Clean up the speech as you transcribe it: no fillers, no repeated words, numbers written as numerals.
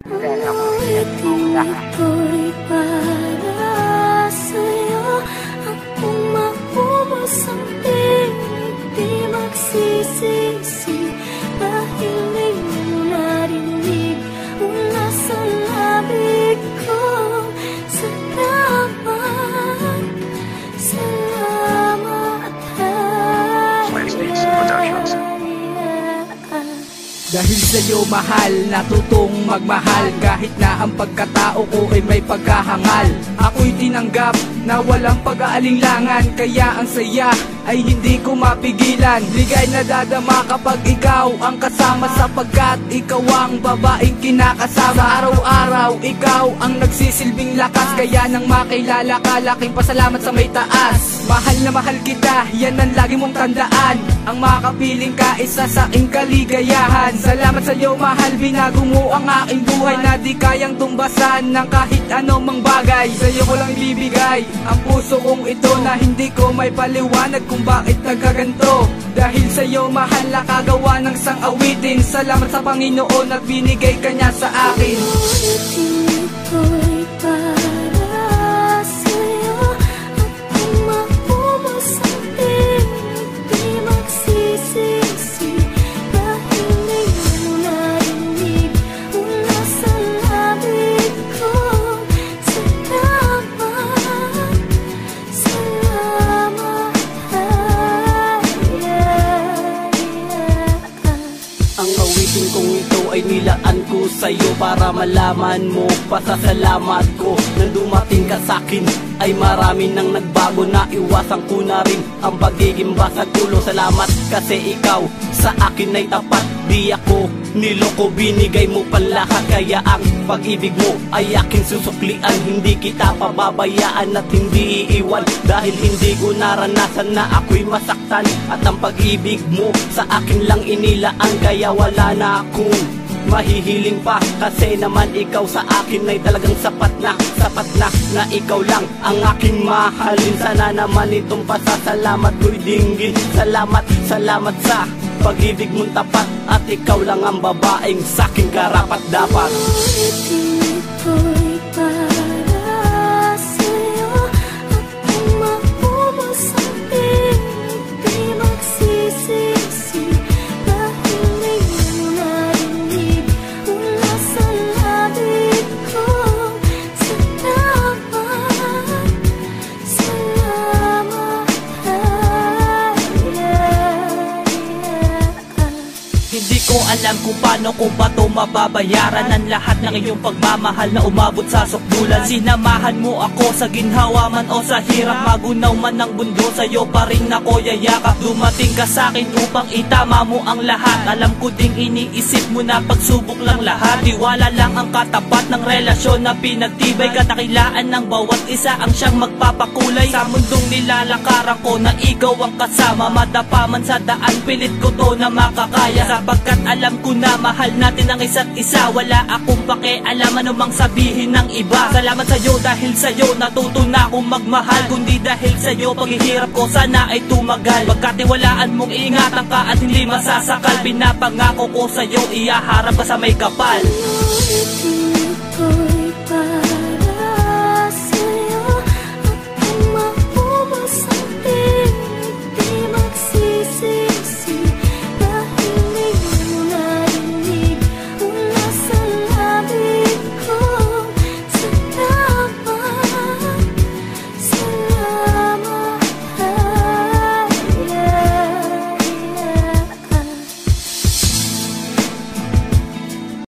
Awitin ito'y para sa'yo. Akong maubos ang tinig, di magsisisi, dahil di mo narinig mula sa labig ko. Salamat, salamat, dahil sa'yo mahal, natutong magmahal. Kahit na ang pagkatao ko ay may pagkahangal, ako'y tinanggap na walang pag-aalinlangan. Kaya ang saya ay hindi ko mapigilan. Ligay na dadama kapag ikaw ang kasama, sapagkat ikaw ang babaeng kinakasama. Sa araw-araw, ikaw ang nagsisilbing lakas. Kaya nang makilala ka, laking pasalamat sa may taas. Mahal na mahal kita, yan ang lagi mong tandaan. Ang makapiling ka, isa sa aking kaligayahan. Salamat sa iyo mahal, binago mo ang aking buhay na di kayang tumbasan ng kahit anong bagay. Sa iyo ko lang ibibigay ang puso kong ito, na hindi ko may paliwanag kung bakit nagkaganto. Dahil sa iyo mahal, nakagawa ng sang awitin. Salamat sa Panginoon at binigay ka niya sa akin. Awitin ito'y para sa'yo. Akong maubos ang tinig, di magsisisi, dahil di mo narinig mula sa labig ko. Salamat, salamat, Ang awitin kong ito ay nilaan ko sa'yo para malaman mo pasasalamat ko. Nang dumating ka sa'kin ay marami nang nagbago, na iwasan ko na rin ang pagiging basag ulo. Salamat kasi ikaw sa akin ay tapat, di ako niloko, binigay mo pa lahat. Kaya ang pag-ibig mo ay aking susuklian, hindi kita pababayaan at hindi iiwan. Dahil hindi ko naranasan na ako'y masaktan, at ang pag-ibig mo sa akin lang inilaan. Kaya wala na akong mahihiling pa, kasi naman ikaw sa akin ay talagang sapat na na ikaw lang ang aking mahalin. Sana naman itong pasasalamat ko'y dinggin. Salamat, salamat sa pag-ibig mong tapat, at ikaw lang ang babaeng sa'king karapat dapat. awitin ito'y para sa'yo. Akong maubos ang tinig, di magsisisi, dahil di mo narinig mula sa labig ko. Salamat, salamat, Hindi ko alam kung paano ko ba to mababayaran ang lahat ng iyong pagmamahal na umabot sa sukdulan. Sinamahan mo ako sa ginhawa man o sa hirap, magunaw man ng mundo, sa'yo pa rin ako yayakap. Dumating ka sa'kin upang itama mo ang lahat. Alam ko ding iniisip mo na pagsubok lang lahat. Tiwala lang ang katapat ng relasyon na pinagtibay. Katakilaan ng bawat isa ang siyang magpapakulay. Sa mundong nilalakaran ko na ikaw ang kasama, madapa man sa daan, pilit ko to na makakaya. Sapagkat alam ko na mahal natin ang isa't isa, wala akong pakialam anumang sabihin ng iba. Salamat sa'yo, dahil sa'yo natuto na akong magmahal. Kundi dahil sa'yo paghihirap ko sana ay tumagal. Pagkatiwalaan mong ingatan ka at hindi masasakal, pinapangako ko sa'yo iyaharap ka sa may kapal.